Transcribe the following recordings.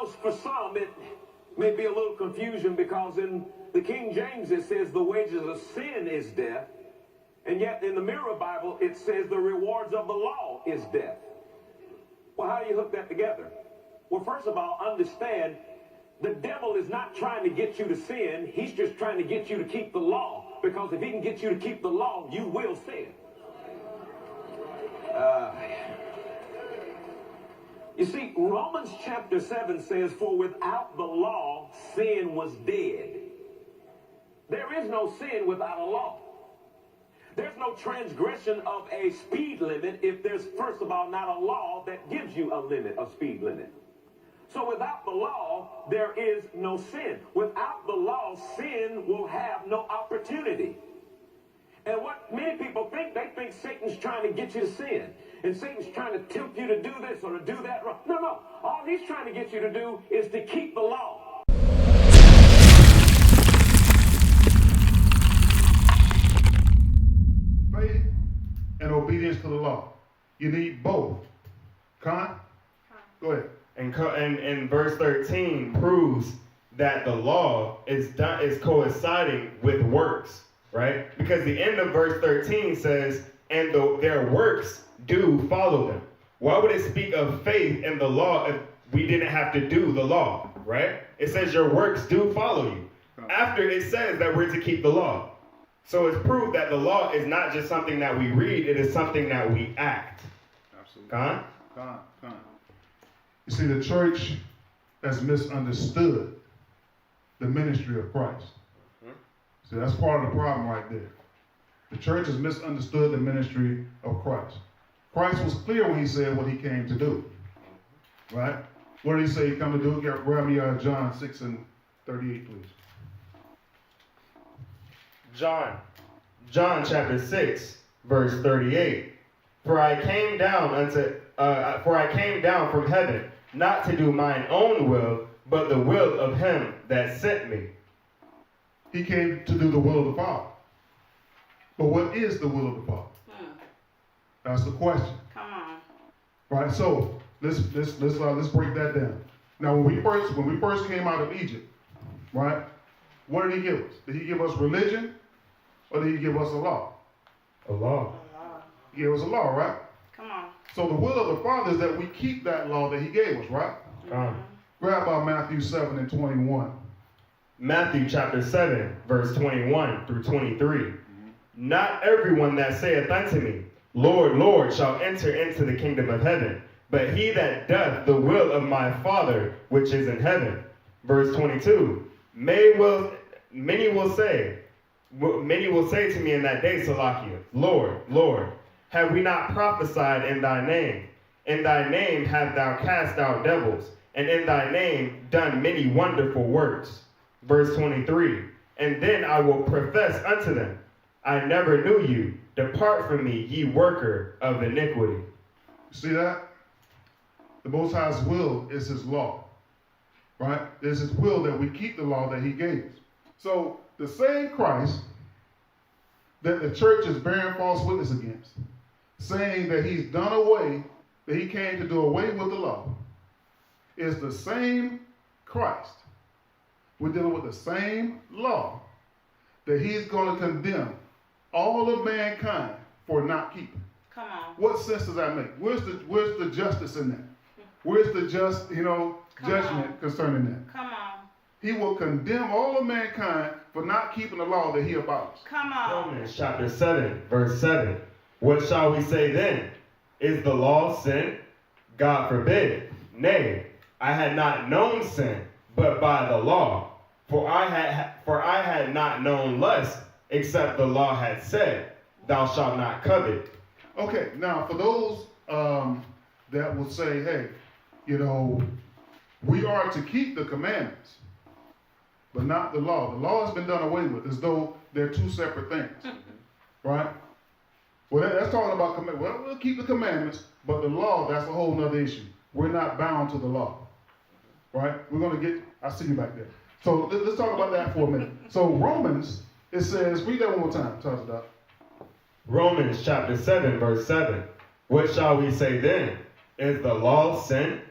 knows for some it may be a little confusion because in the King James it says the wages of sin is death, and yet in the Mirror Bible it says the rewards of the law is death. Well, how do you hook that together? Well, first of all, understand the devil is not trying to get you to sin. He's just trying to get you to keep the law, because if he can get you to keep the law, you will sin. You see, Romans chapter 7 says, for without the law, sin was dead. There is no sin without a law. There's no transgression of a speed limit if there's, first of all, not a law that gives you a limit, a speed limit. So without the law, there is no sin. Without the law, sin will have no opportunity. And what many people think, they think Satan's trying to get you to sin. And Satan's trying to tempt you to do this or to do that. No. All he's trying to get you to do is to keep the law. Faith and obedience to the law. You need both. Con? Go ahead. And verse 13 proves that the law is coinciding with works, right? Because the end of verse 13 says, and their works do follow them. Why would it speak of faith in the law if we didn't have to do the law, right? It says your works do follow you. After it says that we're to keep the law. So it's proof that the law is not just something that we read, it is something that we act. Absolutely. Con? You see, the church has misunderstood the ministry of Christ. See, that's part of the problem right there. The church has misunderstood the ministry of Christ. Christ was clear when he said what he came to do. Right? What did he say he come to do? Grab me John 6 and 38, please. John chapter 6, verse 38. For I came down from heaven, not to do mine own will, but the will of him that sent me. He came to do the will of the Father. But what is the will of the Father? That's the question. Come on. Right. So let's break that down. Now, when we first came out of Egypt, right? What did he give us? Did he give us religion, or did he give us a law? A law. He gave us a law, right? Come on. So the will of the Father is that we keep that law that he gave us, right? Grab out Matthew 7 and 21. Matthew chapter 7, verse 21 through 23. Not everyone that saith unto me, Lord, Lord, shall enter into the kingdom of heaven, but he that doth the will of my Father which is in heaven. Verse 22. Many will say to me in that day, Salakia, Lord, Lord, have we not prophesied in thy name? In thy name have thou cast out devils, and in thy name done many wonderful works. Verse 23. And then I will profess unto them, I never knew you. Depart from me, ye worker of iniquity. See that? The Most High's will is his law. Right? It's his will that we keep the law that he gave us. So the same Christ that the church is bearing false witness against, saying that he's done away, that he came to do away with the law, is the same Christ. We're dealing with the same law that he's going to condemn all of mankind for not keeping. Come on. What sense does that make? Where's the justice in that? Where's the judgment concerning that? Come on. He will condemn all of mankind for not keeping the law that he abolished. Come on. Romans chapter 7, verse 7. What shall we say then? Is the law sin? God forbid. Nay, I had not known sin, but by the law. For I had not known lust, except the law had said, thou shalt not covet. Okay, now for those that will say, hey, we are to keep the commandments, but not the law. The law has been done away with, as though they're two separate things, right? Well, that's talking about commandments. Well, we'll keep the commandments, but the law, that's a whole other issue. We're not bound to the law, right? I'll see you back there. So let's talk about that for a minute. So Romans, it says, read that one more time. Tell us about it. Romans chapter 7, verse 7. What shall we say then? Is the law sin?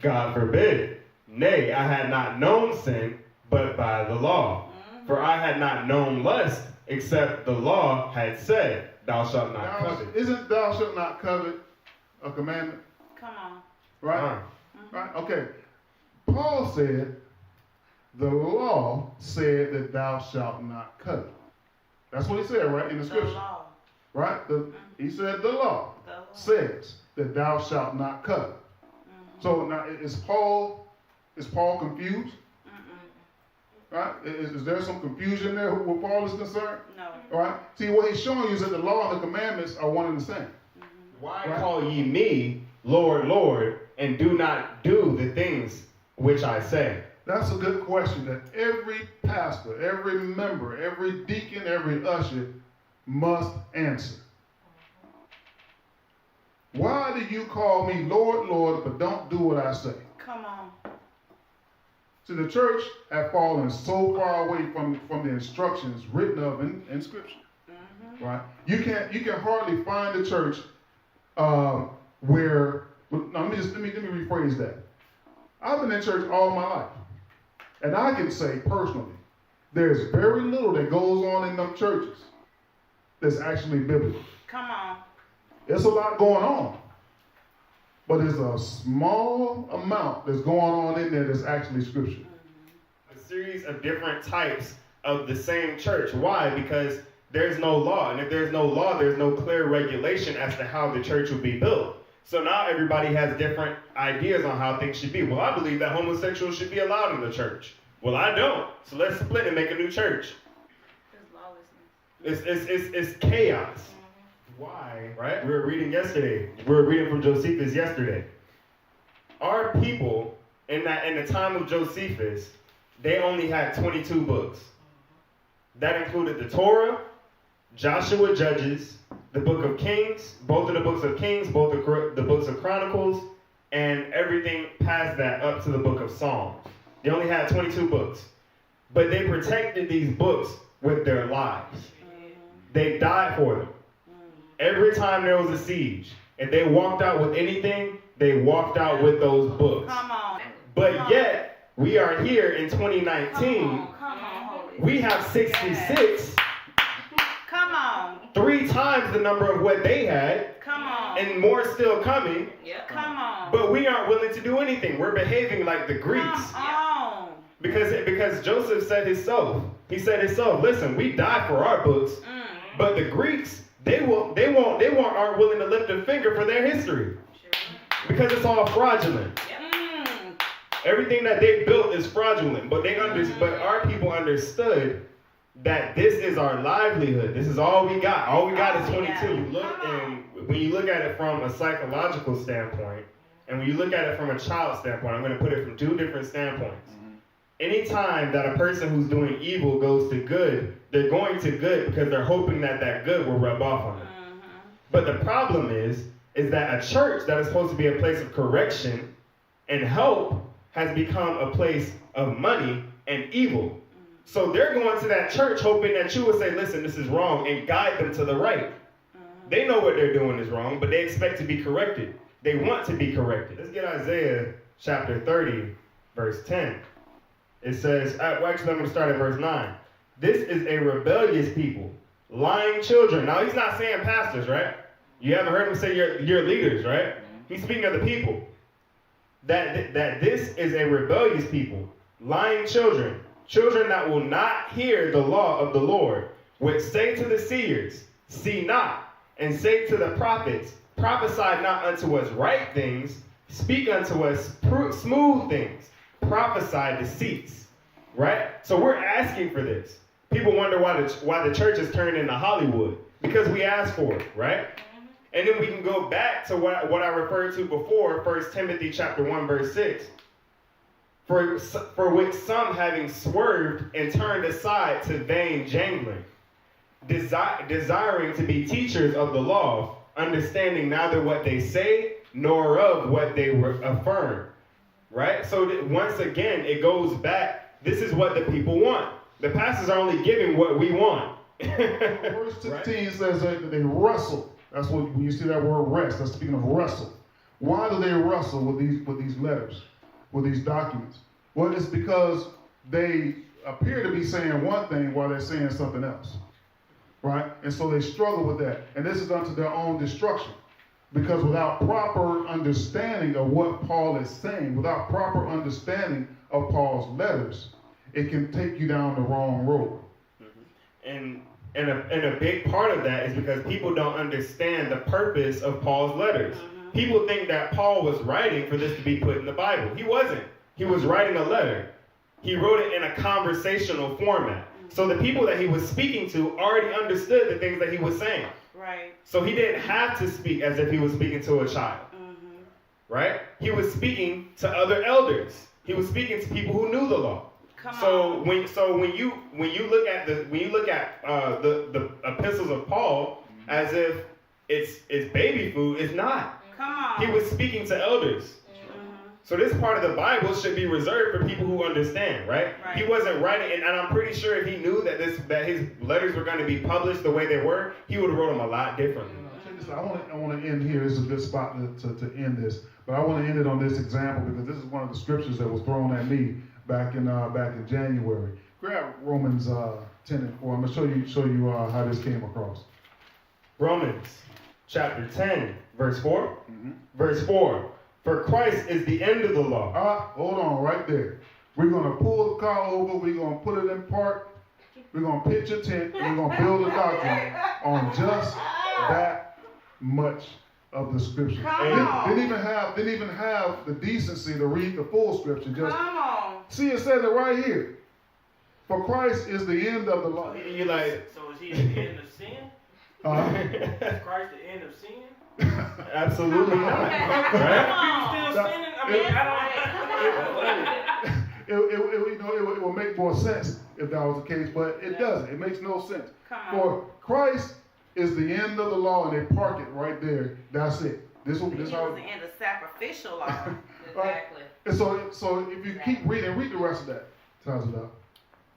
God forbid. Nay, I had not known sin, but by the law. For I had not known lust, except the law had said, thou shalt not covet. Isn't thou shalt not covet a commandment? Come on. Right? Right? Okay. Paul said, the law said that thou shalt not covet. That's what he said, right, in the scripture. Law. Right? He said the law says that thou shalt not covet. So now, is Paul confused? Right? Is there some confusion there where Paul is concerned? No. All right? See, what he's showing you is that the law and the commandments are one and the same. Why call ye me Lord, Lord, and do not do the things which I say? That's a good question that every pastor, every member, every deacon, every usher must answer. Why do you call me Lord, Lord, but don't do what I say? Come on. See, the church had fallen so far away from the instructions written of in Scripture. Right? You can hardly find a church where. Let me rephrase that. I've been in church all my life, and I can say personally, there's very little that goes on in them churches that's actually biblical. Come on. There's a lot going on, but there's a small amount that's going on in there that's actually scripture. A series of different types of the same church. Why? Because there's no law, and if there's no law, there's no clear regulation as to how the church will be built. So now everybody has different ideas on how things should be. Well, I believe that homosexuals should be allowed in the church. Well, I don't. So let's split and make a new church. It's lawlessness. It's chaos. Why? Right? We were reading yesterday. We were reading from Josephus yesterday. Our people in the time of Josephus, they only had 22 books. That included the Torah, Joshua, Judges, the book of Kings, both of the books of Kings, both the books of Chronicles, and everything past that up to the book of Psalms. They only had 22 books. But they protected these books with their lives. They died for them. Every time there was a siege, if they walked out with anything, they walked out with those books. Come on. But yet, we are here in 2019. Come on, We have 66. Come on. 3 times the number of what they had, Come on. and more still coming. Come on. But we aren't willing to do anything. We're behaving like the Greeks. Come on. Because Joseph said himself. He said himself, listen, we die for our books, but the Greeks, they aren't willing to lift a finger for their history. Because it's all fraudulent. Everything that they built is fraudulent. But our people understood that this is our livelihood. This is all we got. All we got is 22. When you look at it from a psychological standpoint, and when you look at it from a child standpoint, I'm going to put it from 2 different standpoints. Anytime that a person who's doing evil goes to good, they're going to good because they're hoping that good will rub off on them. But the problem is that a church that is supposed to be a place of correction and help has become a place of money and evil. So they're going to that church hoping that you will say, listen, this is wrong, and guide them to the right. They know what they're doing is wrong, but they expect to be corrected. They want to be corrected. Let's get Isaiah chapter 30, verse 10. It says, actually I'm going to start at verse 9. This is a rebellious people, lying children. Now he's not saying pastors, right? You haven't heard him say your leaders, right? He's speaking of the people. That this is a rebellious people, lying children. Children that will not hear the law of the Lord, which say to the seers, see not, and say to the prophets, prophesy not unto us right things, speak unto us smooth things, prophesy deceits. Right? So we're asking for this. People wonder why the church is turned into Hollywood, because we asked for it, right? And then we can go back to what I referred to before, 1 Timothy chapter 1, verse 6. For which some having swerved and turned aside to vain jangling, desiring to be teachers of the law, understanding neither what they say nor of what they affirm. Right? So once again, it goes back. This is what the people want. The pastors are only giving what we want. Verse 16 says that they wrestle. That's when you see that word rest. That's speaking of wrestle. Why do they wrestle with these letters? with these documents? Well, it's because they appear to be saying one thing while they're saying something else, right? And so they struggle with that. And this is unto their own destruction. Because without proper understanding of what Paul is saying, without proper understanding of Paul's letters, it can take you down the wrong road. And a big part of that is because people don't understand the purpose of Paul's letters. People think that Paul was writing for this to be put in the Bible. He wasn't. He was writing a letter. He wrote it in a conversational format. So the people that he was speaking to already understood the things that he was saying. Right. So he didn't have to speak as if he was speaking to a child. Right? He was speaking to other elders. He was speaking to people who knew the law. When you look at the epistles of Paul as if it's baby food, it's not. Come on. He was speaking to elders. So this part of the Bible should be reserved for people who understand, right? He wasn't writing, and I'm pretty sure if he knew that his letters were going to be published the way they were, he would have wrote them a lot differently. I want to end here. This is a good spot to end this, but I want to end it on this example because this is one of the scriptures that was thrown at me back in January. Grab Romans 10 and 4. I'm going to show you how this came across. Romans chapter 10, verse 4. Verse 4. For Christ is the end of the law. Hold on right there. We're going to pull the car over. We're going to put it in park. We're going to pitch a tent. And we're going to build a doctrine on just that much of the scripture. Didn't even have the decency to read the full scripture. Just come on. See, it says it right here. For Christ is the end of the law. You're like, so is he the end of sin? Is Christ the end of sin? Absolutely not. Right? You still sinning? I mean, It will make more sense if that was the case, but it doesn't. It makes no sense. For Christ is the end of the law, and they park it right there. That's it. This was the end of sacrificial law. Exactly. And so if you keep reading, read the rest of that. Tells it out.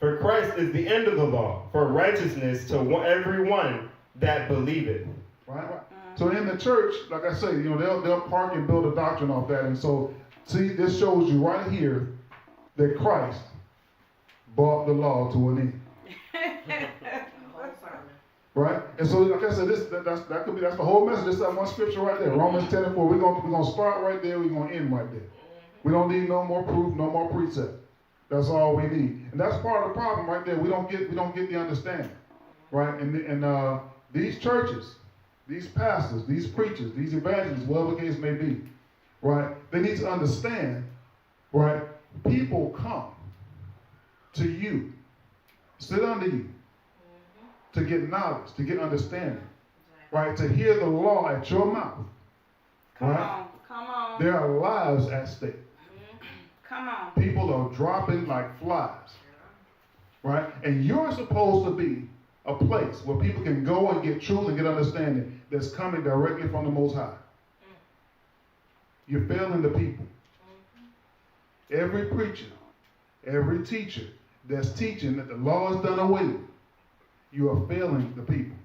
For Christ is the end of the law, for righteousness to everyone that believeth. Right. So in the church, like I say, they'll park and build a doctrine off that. And so, see, this shows you right here that Christ brought the law to an end. Right? And so, like I said, that's the whole message. That's that one scripture right there, Romans 10 and 4. We're gonna start right there. We're gonna end right there. We don't need no more proof, no more precept. That's all we need. And that's part of the problem right there. We don't get the understanding, right? And these churches, these pastors, these preachers, these evangelists, whatever the case may be, right? They need to understand, right? People come to you, sit under you, to get knowledge, to get understanding, right? To hear the law at your mouth, right? Come on. There are lives at stake. Come on. People are dropping like flies, right? And you're supposed to be a place where people can go and get truth and get understanding that's coming directly from the Most High. You're failing the people. Every preacher, every teacher that's teaching that the law is done away with, you are failing the people.